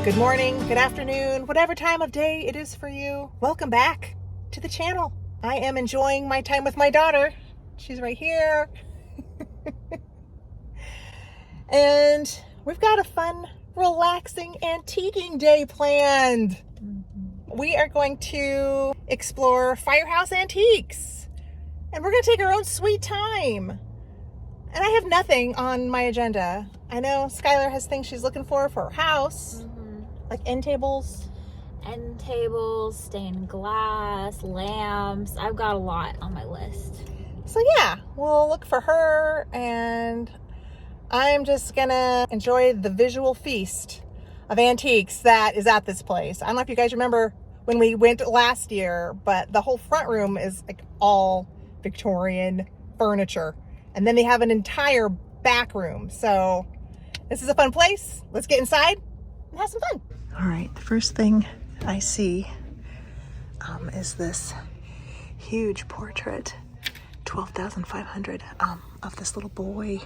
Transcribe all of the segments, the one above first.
Good morning, good afternoon, whatever time of day it is for you. Welcome back to the channel. I am enjoying my time with my daughter. She's right here. And we've got a fun, relaxing antiquing day planned. We are going to explore Firehouse Antiques. And we're going to take our own sweet time. And I have nothing on my agenda. I know Skylar has things she's looking for her house. Like end tables, stained glass, lamps. I've got a lot on my list. So yeah, we'll look for her, and I'm just gonna enjoy the visual feast of antiques that is at this place. I don't know if you guys remember when we went last year, but the whole front room is like all Victorian furniture. And then they have an entire back room. So this is a fun place. Let's get inside and have some fun. All right, the first thing I see is this huge portrait, 12,500 of this little boy.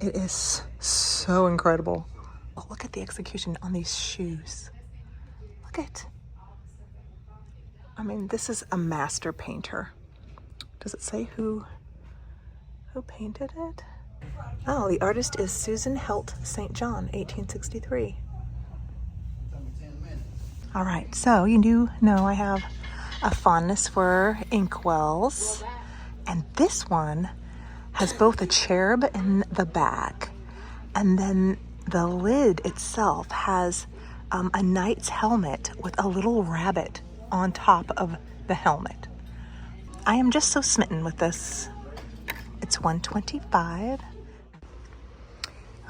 It is so incredible. Oh, look at the execution on these shoes. Look at, I mean, this is a master painter. Does it say who painted it? Oh, the artist is Susan Helt St. John, 1863. All right, so you do know I have a fondness for inkwells, and this one has both a cherub in the back, and then the lid itself has a knight's helmet with a little rabbit on top of the helmet. I am just so smitten with this. It's $125.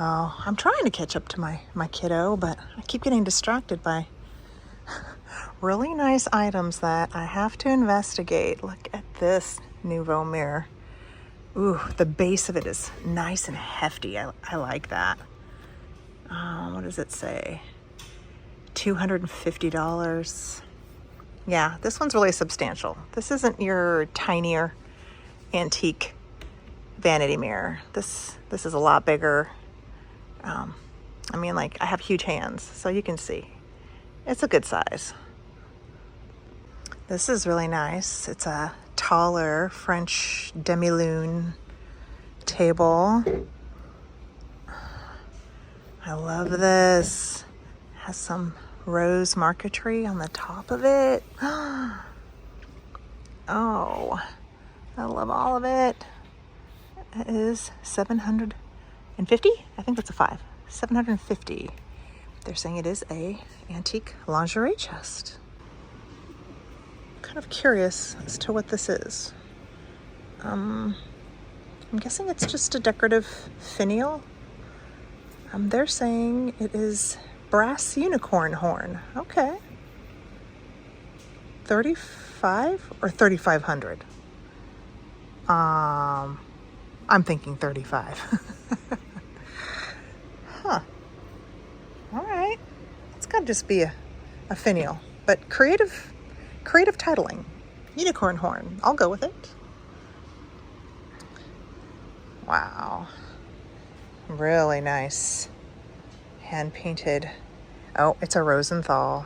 Oh, I'm trying to catch up to my kiddo, but I keep getting distracted by really nice items that I have to investigate. Look at this Nouveau mirror. Ooh, the base of it is nice and hefty. I like that. What does it say? $250. Yeah, this one's really substantial. This isn't your tinier antique vanity mirror. This is a lot bigger. I mean, like, I have huge hands, so you can see. It's a good size. This is really nice. It's a taller French demi-lune table. I love this. It has some rose marquetry on the top of it. Oh, I love all of it. It is $750. I think that's a 5. $750. They're saying it is a antique lingerie chest. Kind of curious as to what this is. I'm guessing it's just a decorative finial. They're saying it is brass unicorn horn. Okay. 35 or 3,500? I'm thinking 35. Huh. All right. It's got to just be a finial, but creative titling. Unicorn horn. I'll go with it. Wow. Really nice. Hand painted. Oh, it's a Rosenthal.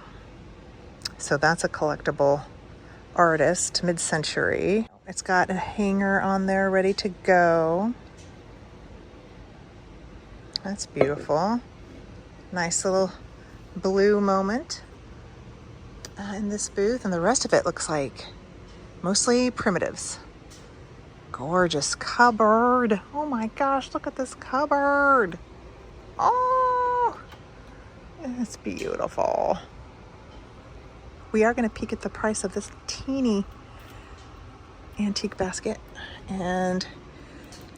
So that's a collectible artist, mid-century. It's got a hanger on there ready to go. That's beautiful. Nice little blue moment in this booth, and the rest of it looks like mostly primitives. Gorgeous cupboard. Oh my gosh, look at this cupboard. Oh, it's beautiful. We are going to peek at the price of this teeny antique basket, and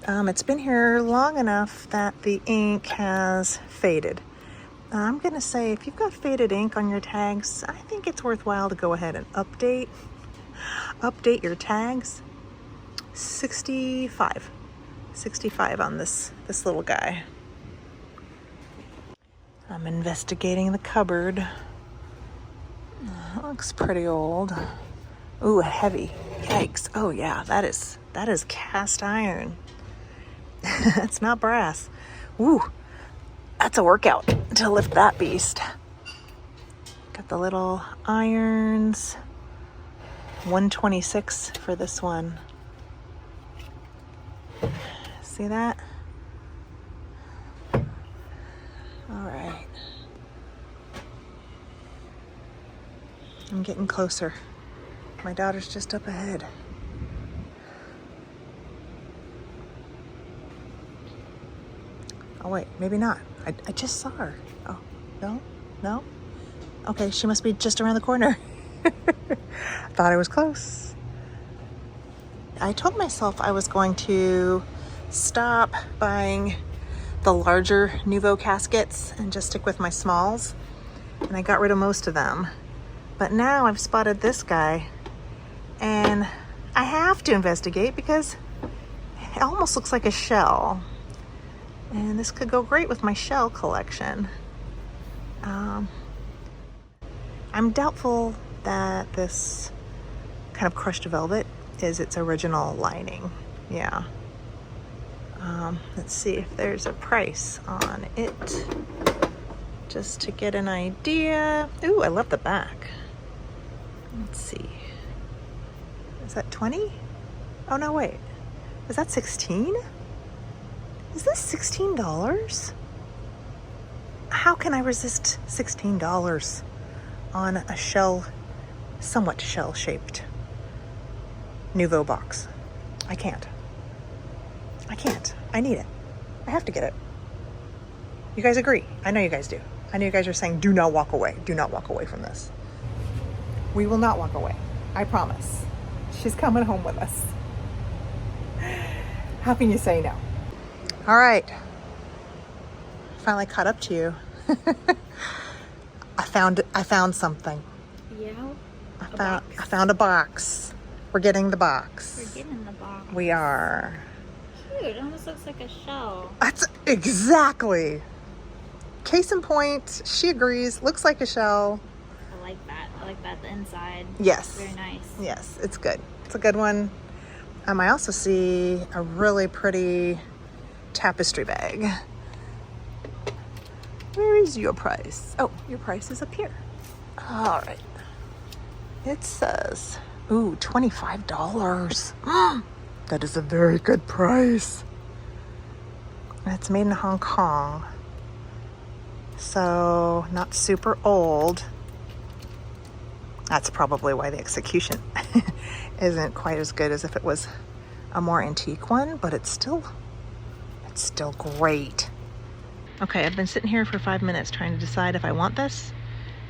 it's been here long enough that the ink has faded. I'm going to say if you've got faded ink on your tags, I think it's worthwhile to go ahead and update your tags. 65 on this little guy. I'm investigating the cupboard. It looks pretty old. Ooh, heavy. Yikes. Oh yeah, that is cast iron. It's not brass. Ooh, that's a workout to lift that beast. Got the little irons. $126 for this one. See that? All right. I'm getting closer. My daughter's just up ahead. Oh wait, maybe not. I just saw her. Oh, no? No? Okay, she must be just around the corner. Thought I was close. I told myself I was going to stop buying the larger Nouveau caskets and just stick with my smalls. And I got rid of most of them. But now I've spotted this guy and I have to investigate because it almost looks like a shell. And this could go great with my shell collection. I'm doubtful that this kind of crushed velvet is its original lining. Yeah. Let's see if there's a price on it, just to get an idea. Ooh, I love the back. Let's see. Is that 20? Oh, no, wait. Is that 16? Is this $16? How can I resist $16 on a shell, somewhat shell-shaped Nouveau box? I can't. I need it. I have to get it. You guys agree? I know you guys do. I know you guys are saying, do not walk away. Do not walk away from this. We will not walk away. I promise. She's coming home with us. How can you say no? All right. Finally caught up to you. I found something. Yeah. I found a box. We're getting the box. We're getting the box. We are. Cute. It almost looks like a shell. That's exactly. Case in point, she agrees. Looks like a shell. I like that. I like that. The inside. Yes. Very nice. Yes, it's good. It's a good one. I also see a really pretty tapestry bag. Where is your price? Oh, your price is up here. All right. It says, ooh, $25. That is a very good price. And it's made in Hong Kong. So not super old. That's probably why the execution isn't quite as good as if it was a more antique one, but it's still great. Okay, I've been sitting here for 5 minutes trying to decide if I want this,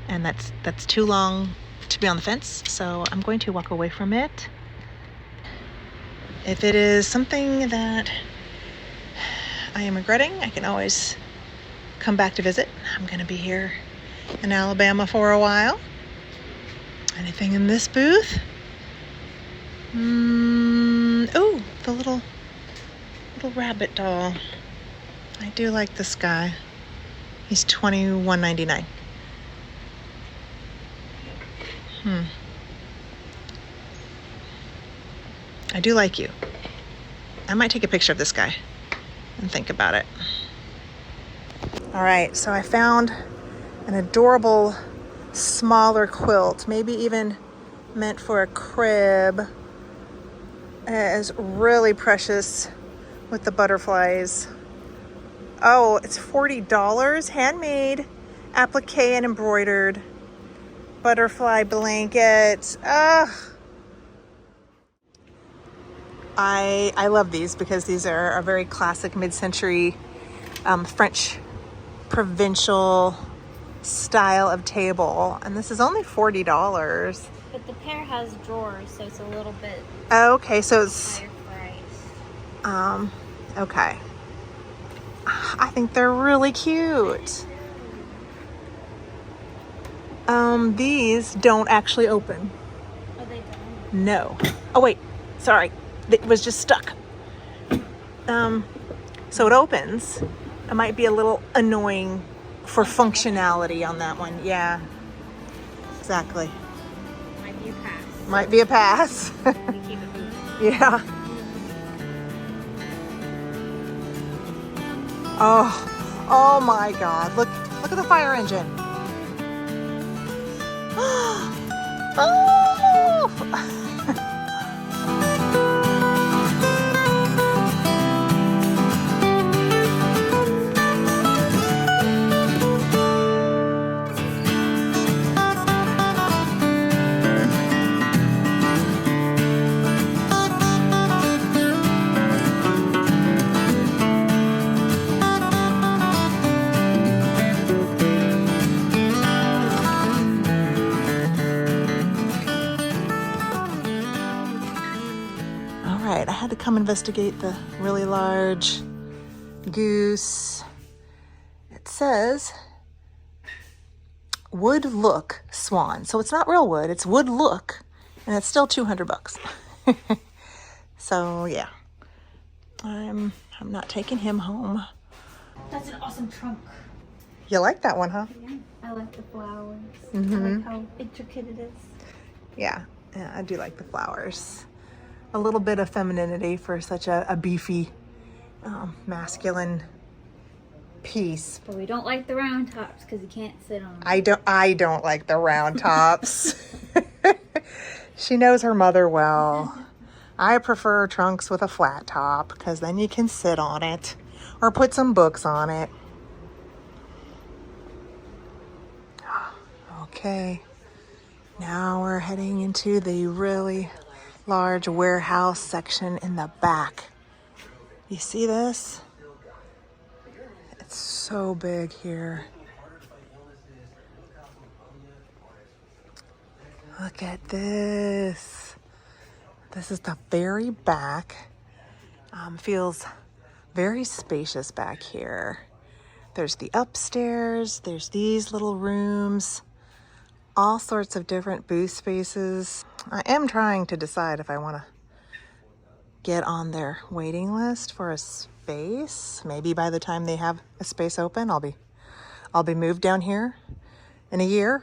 and that's too long to be on the fence, so I'm going to walk away from it. If it is something that I am regretting, I can always come back to visit. I'm going to be here in Alabama for a while. Anything in this booth? Oh, the little rabbit doll. I do like this guy. He's $21.99. I do like you. I might take a picture of this guy and think about it. All right, so I found an adorable smaller quilt, maybe even meant for a crib. It is really precious with the butterflies. Oh, it's $40, handmade, applique and embroidered, butterfly blanket. I love these because these are a very classic mid-century French provincial style of table, and this is only $40. But the pair has drawers, so it's a little bit Okay, so it's higher price. Okay. I think they're really cute. These don't actually open. Oh, they don't? No. Oh wait, sorry. It was just stuck. So it opens. It might be a little annoying for functionality on that one. Yeah. Exactly. Might be a pass. Might be a pass. We keep it moving. Yeah. Oh my God. Look at the fire engine. Oh! All right, I had to come investigate the really large goose. It says wood look swan. So it's not real wood, it's wood look, and it's still $200. So yeah, I'm not taking him home. That's an awesome trunk. You like that one, huh? Yeah, I like the flowers. Mm-hmm. I like how intricate it is. Yeah, I do like the flowers. A little bit of femininity for such a beefy, masculine piece. But we don't like the round tops because you can't sit on them. I don't like the round tops. She knows her mother well. I prefer trunks with a flat top because then you can sit on it or put some books on it. Okay, now we're heading into the really large warehouse section in the back. You see this? It's so big here. Look at this. This is the very back. Feels very spacious back here. There's the upstairs, there's these little rooms, all sorts of different booth spaces. I am trying to decide if I want to get on their waiting list for a space. Maybe by the time they have a space open, I'll be moved down here in a year.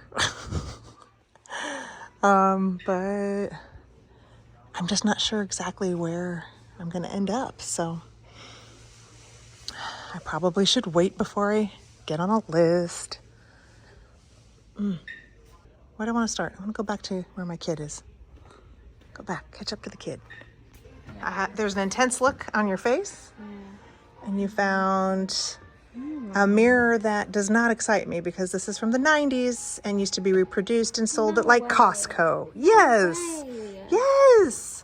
But I'm just not sure exactly where I'm going to end up. So I probably should wait before I get on a list. Where do I want to start? I want to go back to where my kid is. Go back, catch up to the kid. There's an intense look on your face. Yeah. And you found a mirror that does not excite me because this is from the 90s and used to be reproduced and sold at like Costco. Yes. Yes.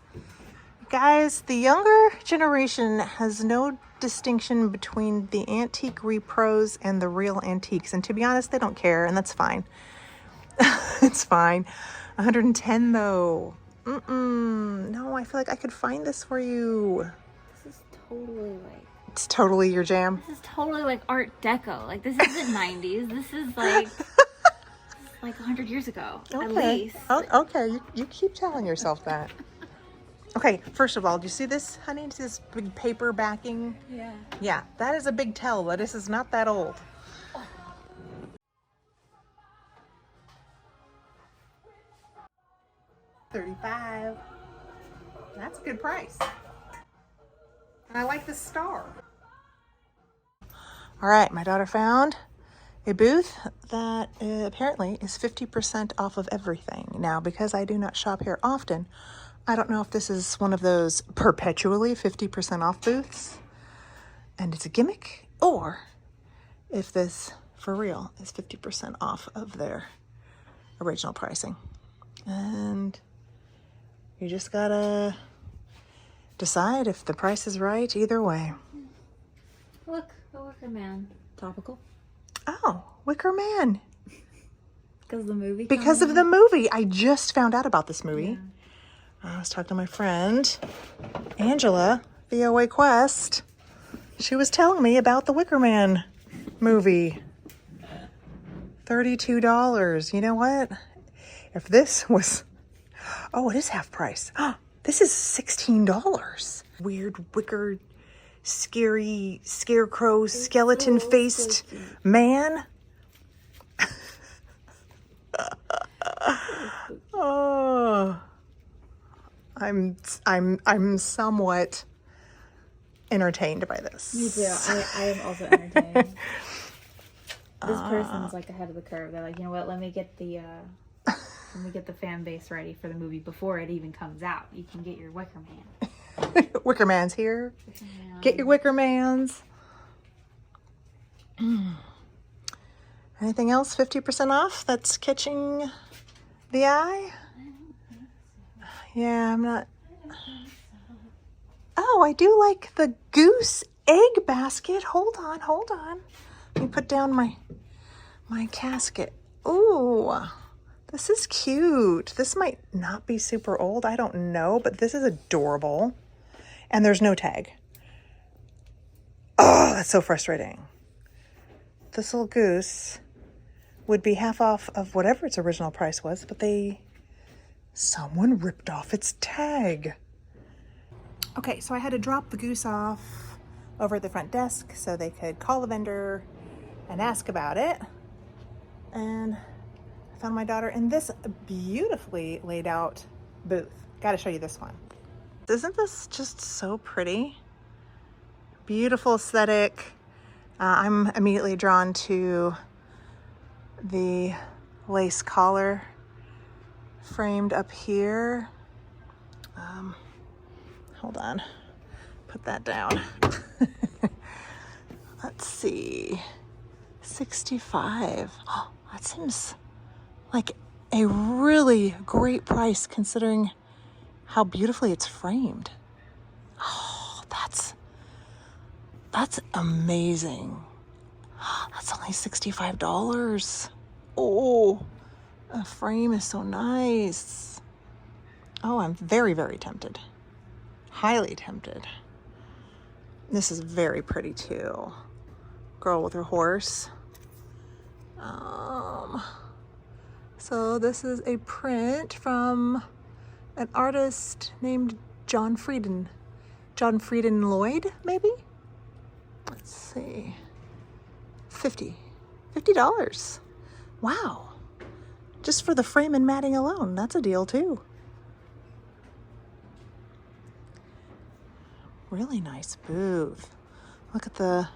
Guys, the younger generation has no distinction between the antique repros and the real antiques. And to be honest, they don't care, and that's fine. It's fine. 110 though. No, I feel like I could find this for you. This is totally like... It's totally your jam. This is totally like Art Deco. Like, this isn't 90s. This is like... like 100 years ago, at least. Oh, okay, you keep telling yourself that. Okay, first of all, do you see this, honey? See this big paper backing? Yeah. Yeah, that is a big tell that this is not that old. $35. That's a good price. And I like the star. All right, my daughter found a booth that apparently is 50% off of everything. Now, because I do not shop here often, I don't know if this is one of those perpetually 50% off booths and it's a gimmick, or if this, for real, is 50% off of their original pricing. And you just gotta decide if the price is right either way. Look, a Wicker Man. Topical. Oh, Wicker Man. Because of the movie? Because of the movie. I just found out about this movie. Yeah. I was talking to my friend, Angela, VOA Quest. She was telling me about the Wicker Man movie. $32. You know what? If this was... Oh, it is half price. Oh, this is $16. Weird wicker, scary, scarecrow, skeleton-faced man. Oh, I'm somewhat entertained by this. Me too. I am also entertained. This person's like ahead of the curve. They're like, you know what? Let me get the when we get the fan base ready for the movie before it even comes out. You can get your Wicker Man. Wicker Man's here. Wicker Man. Get your Wicker Mans. Anything else 50% off that's catching the eye? Yeah, I'm not. Oh, I do like the goose egg basket. Hold on. Let me put down my casket. Ooh, this is cute. This might not be super old. I don't know, but this is adorable. And there's no tag. Oh, that's so frustrating. This little goose would be half off of whatever its original price was, but someone ripped off its tag. Okay, so I had to drop the goose off over at the front desk so they could call the vendor and ask about it. And I found my daughter in this beautifully laid out booth. Got to show you this one. Isn't this just so pretty? Beautiful aesthetic. I'm immediately drawn to the lace collar framed up here. Hold on, put that down. Let's see, 65. Oh, that seems like a really great price considering how beautifully it's framed. Oh, that's amazing. That's only $65. Oh, the frame is so nice. Oh, I'm very, very tempted. Highly tempted. This is very pretty too. Girl with her horse. So this is a print from an artist named John Frieden Lloyd, maybe? Let's see. $50. Wow. Just for the frame and matting alone, that's a deal too. Really nice booth. Look at the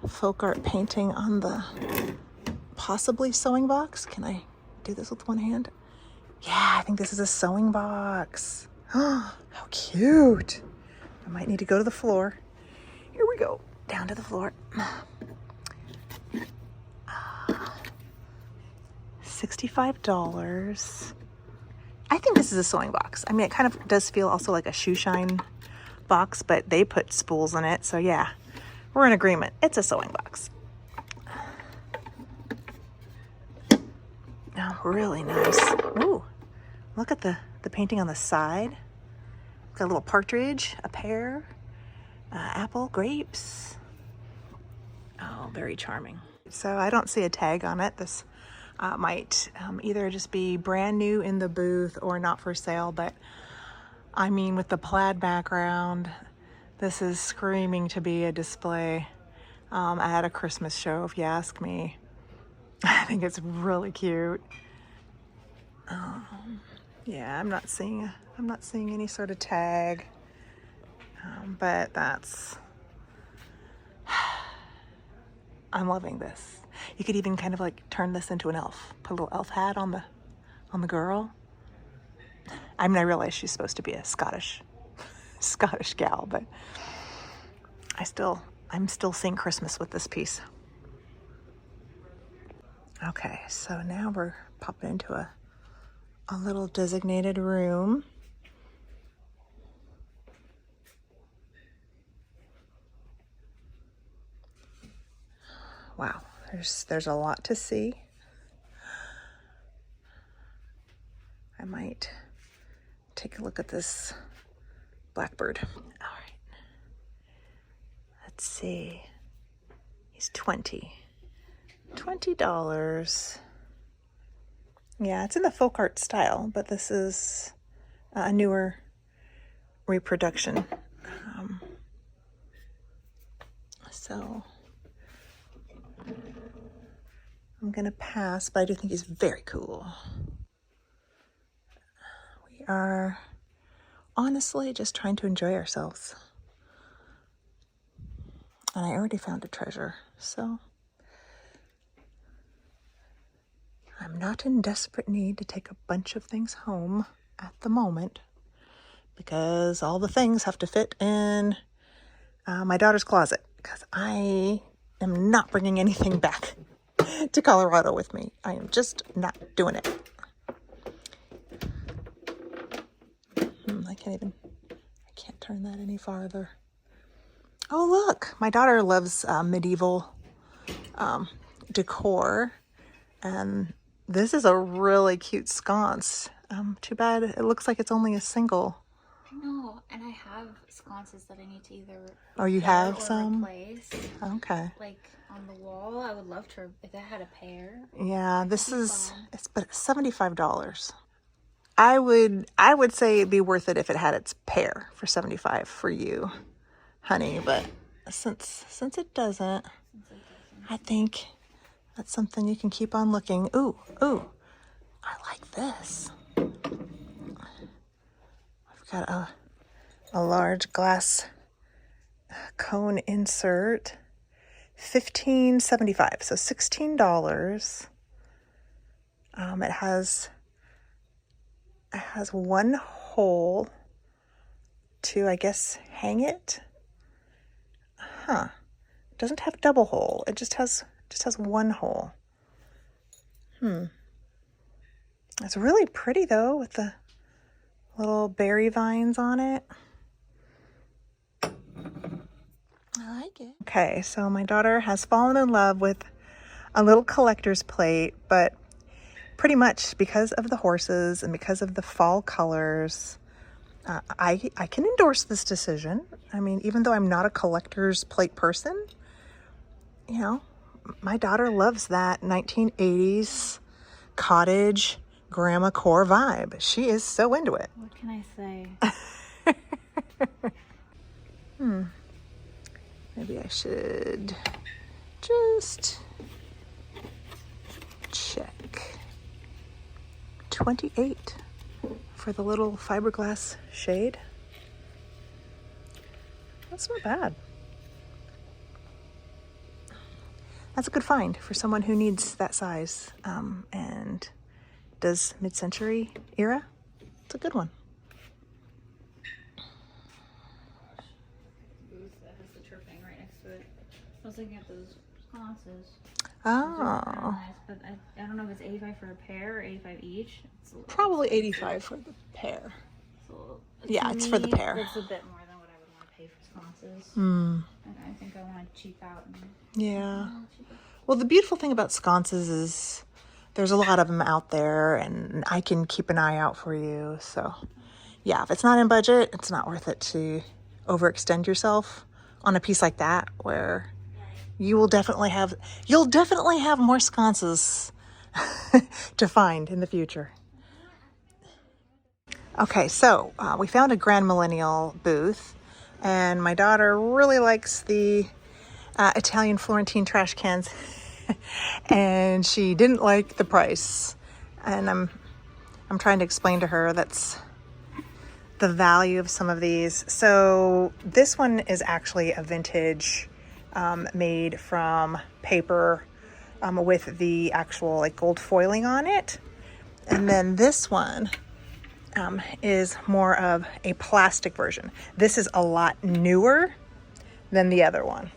folk art painting on the possibly sewing box. Can I do this with one hand? Yeah, I think this is a sewing box. Oh, how cute. I might need to go to the floor. Here we go, down to the floor. $65. I think this is a sewing box. I mean, it kind of does feel also like a shoe shine box, but they put spools in it. So yeah, we're in agreement. It's a sewing box. Oh, really nice. Ooh, look at the painting on the side. Got a little partridge, a pear, apple, grapes. Oh, very charming. So I don't see a tag on it. This might either just be brand new in the booth or not for sale, but I mean, with the plaid background, this is screaming to be a display at a Christmas show, if you ask me. I think it's really cute. Yeah, I'm not seeing any sort of tag, but I'm loving this. You could even kind of like turn this into an elf. Put a little elf hat on the girl. I mean, I realize she's supposed to be a Scottish gal, but I'm still seeing Christmas with this piece. Okay, so now we're popping into a little designated room. Wow, there's a lot to see. I might take a look at this blackbird. All right. Let's see. He's $20. Yeah, it's in the folk art style, but this is a newer reproduction. So I'm gonna pass, but I do think he's very cool. We are honestly just trying to enjoy ourselves. And I already found a treasure, so I'm not in desperate need to take a bunch of things home at the moment because all the things have to fit in my daughter's closet because I am not bringing anything back to Colorado with me. I am just not doing it. I can't turn that any farther. Oh, look, my daughter loves medieval decor, and this is a really cute sconce. Too bad it looks like it's only a single. I know, and I have sconces that I need to either Oh, you have some? replace. Okay. Like on the wall, I would love to if I had a pair. Yeah, this is but it's $75. I would say it'd be worth it if it had its pair for $75 for you, honey. But since it doesn't, I think that's something you can keep on looking. Ooh, I like this. I've got a large glass cone insert. $15.75, so $16. It has one hole to, I guess, hang it. It doesn't have a double hole. It just has one hole. It's really pretty though, with the little berry vines on it. I like it. Okay, so my daughter has fallen in love with a little collector's plate, but pretty much because of the horses and because of the fall colors, I can endorse this decision. I mean, even though I'm not a collector's plate person, you know, my daughter loves that 1980s cottage grandma core vibe. She is so into it. What can I say? Maybe I should just check. 28 for the little fiberglass shade. That's not bad. That's a good find for someone who needs that size and does mid-century era. It's a good one. That has the chirping right next to it. I was looking at those sconces. Oh. Nice, but I don't know if it's 85 for a pair or 85 each. It's Probably 85 for the pair. So, Yeah, it's for the pair. It's a bit more than what I would want to pay for sconces. And I think I want to cheap out. Yeah. Well, the beautiful thing about sconces is there's a lot of them out there, and I can keep an eye out for you. So, yeah, if it's not in budget, it's not worth it to overextend yourself on a piece like that, where you'll definitely have more sconces to find in the future. Okay, so we found a Grand Millennial booth, and my daughter really likes the Italian Florentine trash cans, and she didn't like the price. And I'm trying to explain to her that's the value of some of these. So this one is actually a vintage, made from paper, with the actual like gold foiling on it. And then this one is more of a plastic version. This is a lot newer than the other one.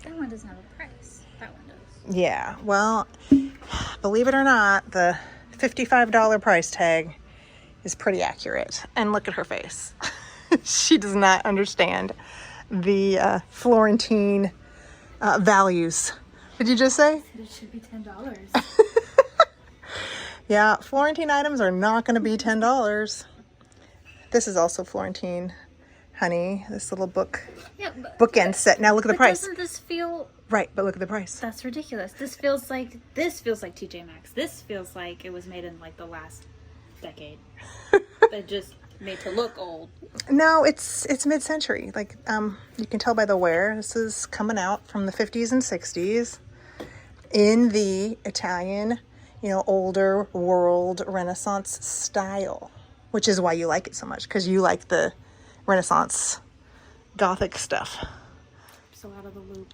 That one doesn't have a price. That one does. Yeah, well, believe it or not, the $55 price tag is pretty accurate. And look at her face. She does not understand the Florentine values. Did you just say? It should be $10. Yeah, Florentine items are not going to be $10. This is also Florentine, honey. This little bookend set. Now look at the price. Doesn't this feel right? But look at the price. That's ridiculous. This feels like TJ Maxx. This feels like it was made in like the last decade. But just made to look old. No, it's mid-century. Like you can tell by the wear. This is coming out from the 50s and 60s in the Italian, older world Renaissance style, which is why you like it so much, because you like the Renaissance Gothic stuff. So out of the loop.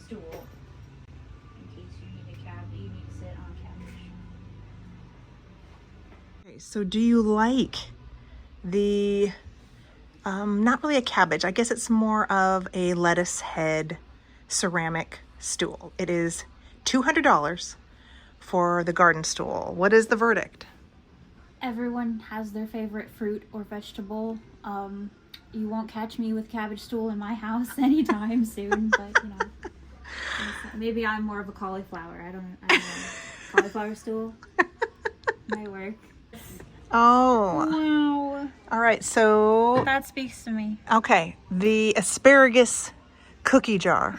Stool. In case you need a cab, you need to sit on a couch. So do you like the, not really a cabbage, I guess it's more of a lettuce head ceramic stool. It is $200 for the garden stool. What is the verdict? Everyone has their favorite fruit or vegetable. You won't catch me with cabbage stool in my house anytime soon, but you know, maybe I'm more of a cauliflower. I don't know. Cauliflower stool might work. Oh. Wow. All right, so. That speaks to me. Okay, the asparagus cookie jar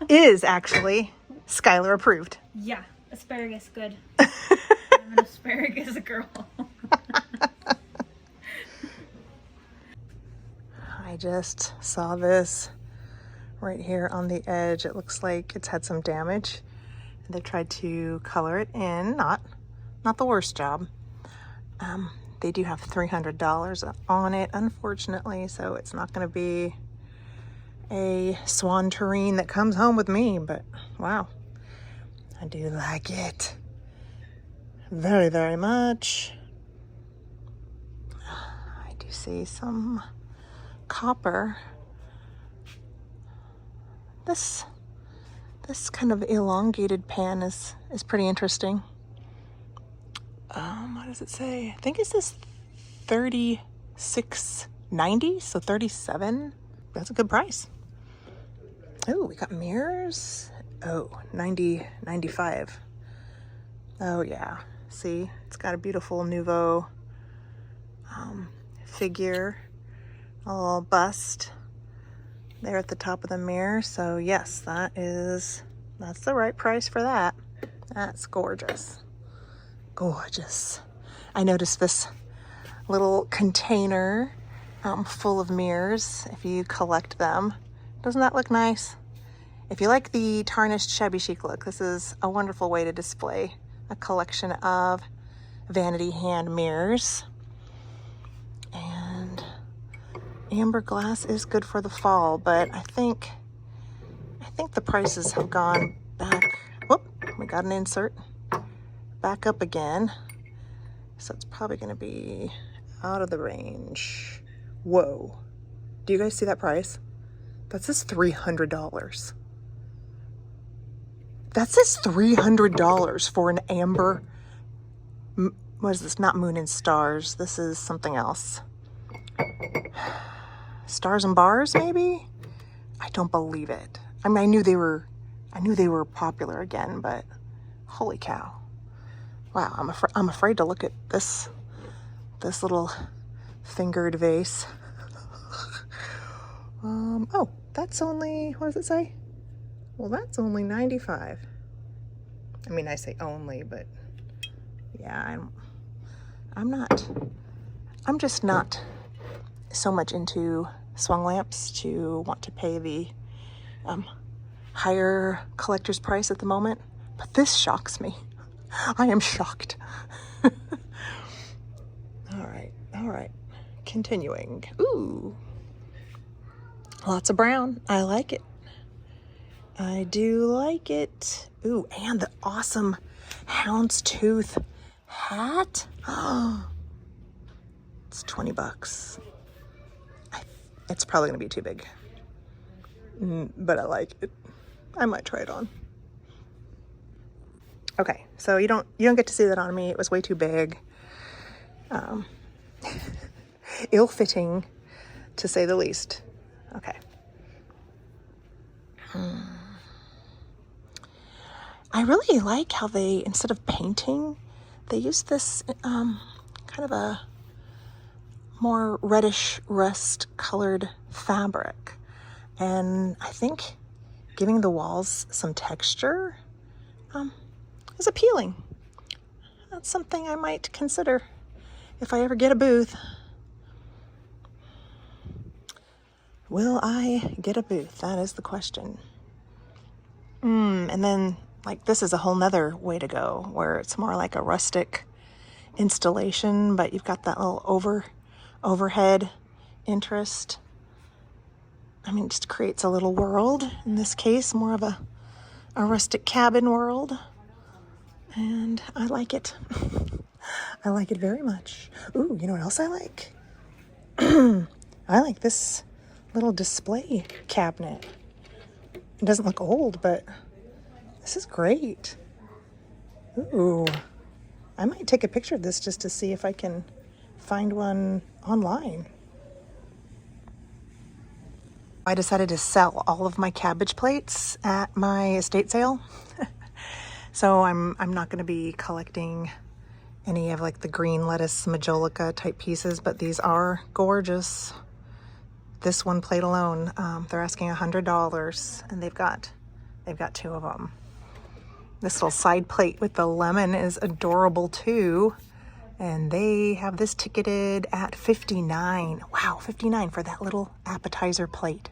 is actually Skylar approved. Yeah, asparagus, good. I'm an asparagus girl. I just saw this right here on the edge. It looks like it's had some damage. They've tried to color it in, not the worst job. They do have $300 on it, unfortunately, so it's not going to be a swan tureen that comes home with me, but wow, I do like it very, very much. I do see some copper. This kind of elongated pan is pretty interesting. What does it say? I think it says $36.90, so $37. That's a good price. Oh, we got mirrors. Oh, $90.95. Oh yeah, see, it's got a beautiful Nouveau figure, a little bust there at the top of the mirror. So yes, that's the right price for that. That's gorgeous. Gorgeous. I noticed this little container full of mirrors. If you collect them, doesn't that look nice? If you like the tarnished shabby chic look, this is a wonderful way to display a collection of vanity hand mirrors. And amber glass is good for the fall, but I think the prices have gone back. Whoop, we got an insert. Back up again. So it's probably going to be out of the range. Whoa. Do you guys see that price? That says $300. That says $300 for an amber. What is this? Not Moon and Stars. This is something else. Stars and Bars, maybe? I don't believe it. I mean, I knew they were popular again, but holy cow. Wow, I'm afraid to look at this little fingered vase. Oh, that's only, what does it say? Well, that's only $95. I mean, I say only, but yeah, I'm just not so much into swung lamps to want to pay the higher collector's price at the moment, but this shocks me. I am shocked. All right. Continuing. Ooh. Lots of brown. I like it. I do like it. Ooh, and the awesome houndstooth hat. Oh, it's $20. It's probably going to be too big. But I like it. I might try it on. Okay, so you don't get to see that on me. It was way too big. Ill-fitting, to say the least. Okay. I really like how they, instead of painting, they use this kind of a more reddish rust colored fabric. And I think giving the walls some texture is appealing. That's something I might consider if I ever get a booth. Will I get a booth? That is the question. And then, like, this is a whole nother way to go, where it's more like a rustic installation, but you've got that little overhead interest. I mean, it just creates a little world. In this case, more of a rustic cabin world. And I like it. I like it very much. Ooh, you know what else I like? I like this little display cabinet. It doesn't look old, but this is great. Ooh, I might take a picture of this just to see if I can find one online. I decided to sell all of my cabbage plates at my estate sale. So I'm not going to be collecting any of like the green lettuce majolica type pieces, but these are gorgeous. This one plate alone, they're asking $100, and they've got 2 of them. This little side plate with the lemon is adorable too. And they have this ticketed at $59. Wow, $59 for that little appetizer plate.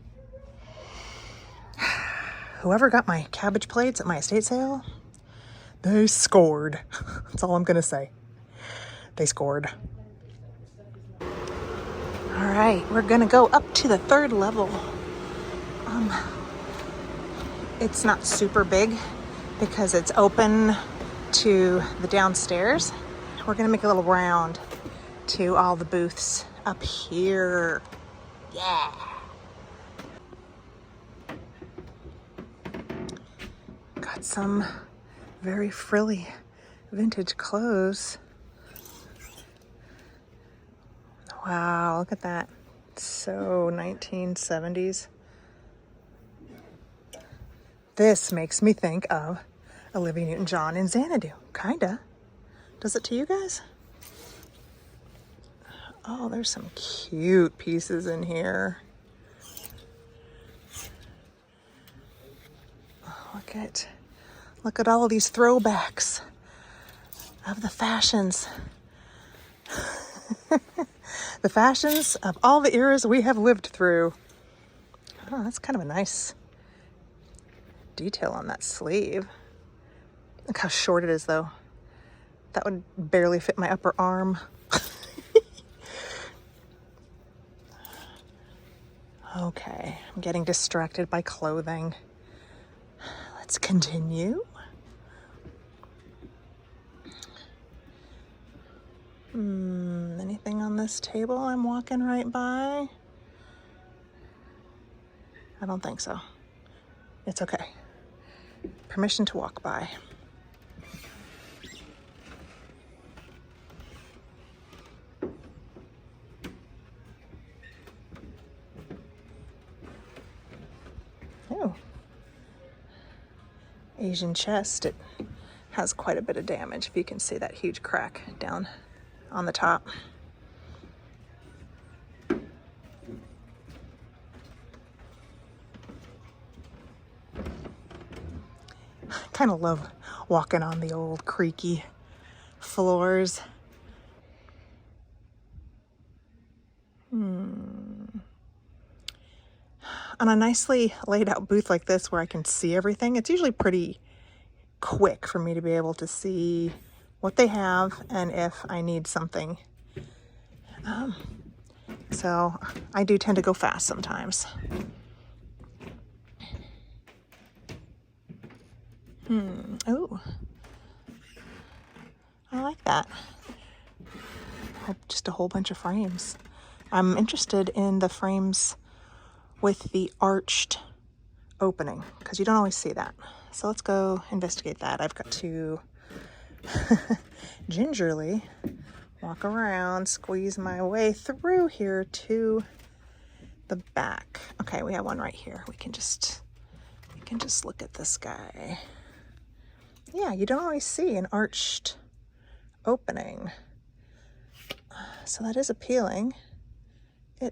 Whoever got my cabbage plates at my estate sale, they scored. That's all I'm gonna say. They scored. All right, we're gonna go up to the 3rd level. It's not super big because it's open to the downstairs. We're gonna make a little round to all the booths up here. Yeah. Got some very frilly vintage clothes. Wow, look at that. So 1970s. This makes me think of Olivia Newton-John in Xanadu, kinda. Does it to you guys? Oh, there's some cute pieces in here. Oh, look at all of these throwbacks of the fashions. The fashions of all the eras we have lived through. Oh, that's kind of a nice detail on that sleeve. Look how short it is, though. That would barely fit my upper arm. Okay, I'm getting distracted by clothing. Let's continue. Anything on this table I'm walking right by? I don't think so. It's okay. Permission to walk by. Oh. Asian chest. It has quite a bit of damage, if you can see that huge crack down on the top. I kind of love walking on the old creaky floors. On a nicely laid out booth like this where I can see everything, it's usually pretty quick for me to be able to see what they have and if I need something. So I do tend to go fast sometimes. Oh, I like that. Just a whole bunch of frames. I'm interested in the frames with the arched opening because you don't always see that. So let's go investigate that. I've got to gingerly walk around, squeeze my way through here to the back. Okay, we have one right here. We can just look at this guy. Yeah, you don't always see an arched opening. So that is appealing. I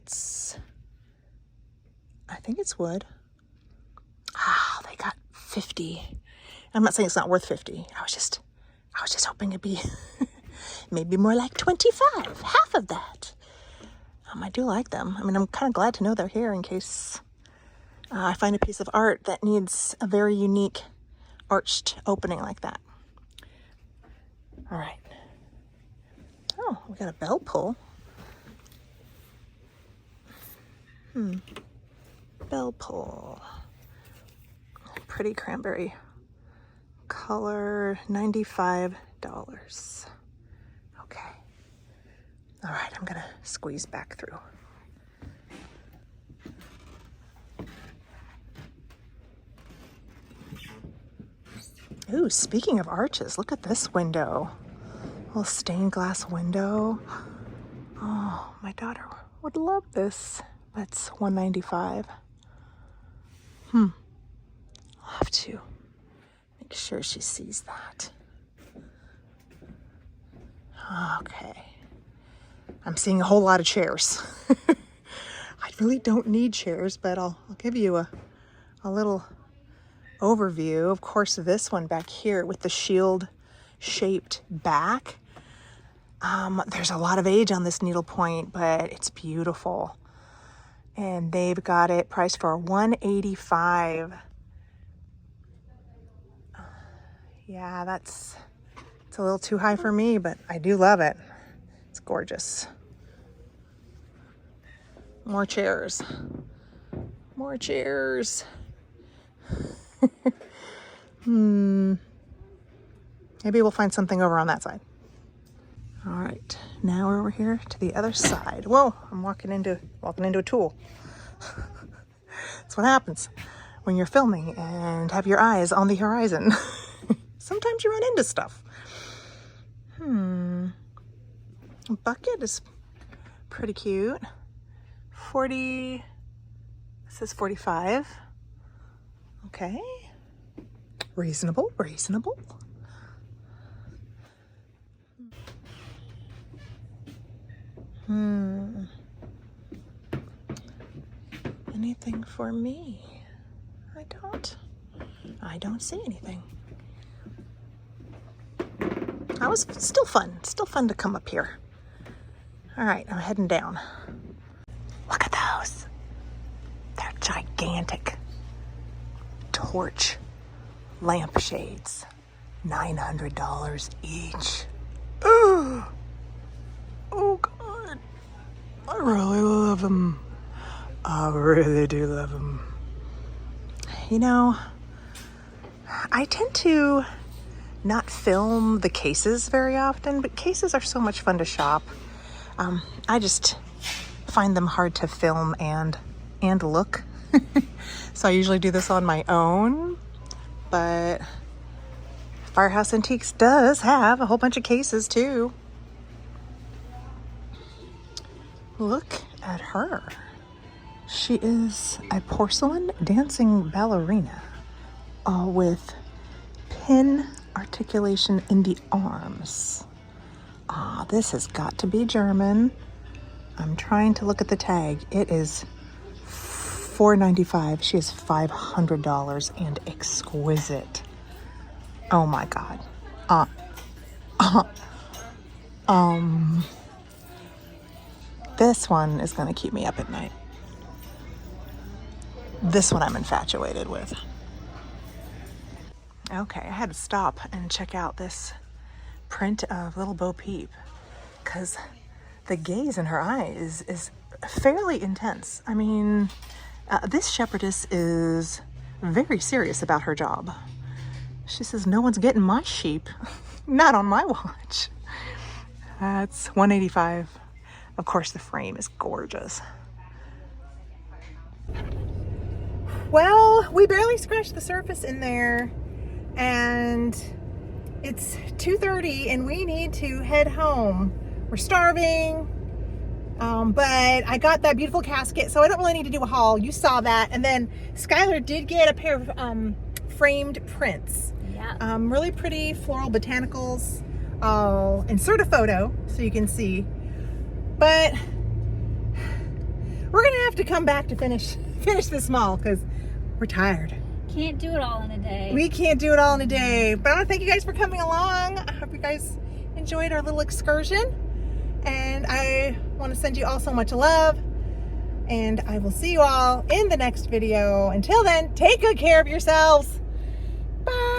think it's wood. Ah, they got 50. I'm not saying it's not worth 50. I was just hoping it'd be maybe more like 25, half of that. I do like them. I mean, I'm kind of glad to know they're here in case I find a piece of art that needs a very unique arched opening like that. All right. Oh, we got a bell pull. Bell pull. Pretty cranberry color, $95. All right, I'm gonna squeeze back through. Ooh, speaking of arches, look at this window. Little stained glass window. Oh, my daughter would love this. That's $195. I'll have to make sure she sees that. Okay. I'm seeing a whole lot of chairs. I really don't need chairs, but I'll give you a little overview. Of course, this one back here with the shield-shaped back. There's a lot of age on this needlepoint, but it's beautiful. And they've got it priced for $185. Yeah, it's a little too high for me, but I do love it. It's gorgeous. More chairs. More chairs. Maybe we'll find something over on that side. All right, now we're over here to the other side. Whoa, I'm walking into a tool. That's what happens when you're filming and have your eyes on the horizon. Sometimes you run into stuff. Bucket is pretty cute. 40, this is 45. Okay. Reasonable. Anything for me? I don't see anything. That was still fun to come up here. All right, I'm heading down. Look at those. They're gigantic. Torch lampshades. $900 each. Oh God. I really love them. I really do love them. You know, I tend to not film the cases very often, but cases are so much fun to shop. I just find them hard to film and look. So I usually do this on my own, but Firehouse Antiques does have a whole bunch of cases too. Look at her. She is a porcelain dancing ballerina, with pin articulation in the arms. This has got to be German. I'm trying to look at the tag. It is $495. She is $500 and exquisite. Oh my God. This one is going to keep me up at night. This one I'm infatuated with. Okay, I had to stop and check out this print of Little Bo Peep because the gaze in her eyes is fairly intense. I mean, this shepherdess is very serious about her job. She says, "No one's getting my sheep. Not on my watch." That's $185. Of course, the frame is gorgeous. Well, we barely scratched the surface in there, and it's 2:30 and we need to head home. We're starving, but I got that beautiful casket, so I don't really need to do a haul. You saw that. And then Skylar did get a pair of framed prints. Yeah. Really pretty floral botanicals. I'll insert a photo so you can see. But we're gonna have to come back to finish this mall because we're tired. Can't do it all in a day. We can't do it all in a day. But I want to thank you guys for coming along. I hope you guys enjoyed our little excursion. And I want to send you all so much love. And I will see you all in the next video. Until then, take good care of yourselves. Bye.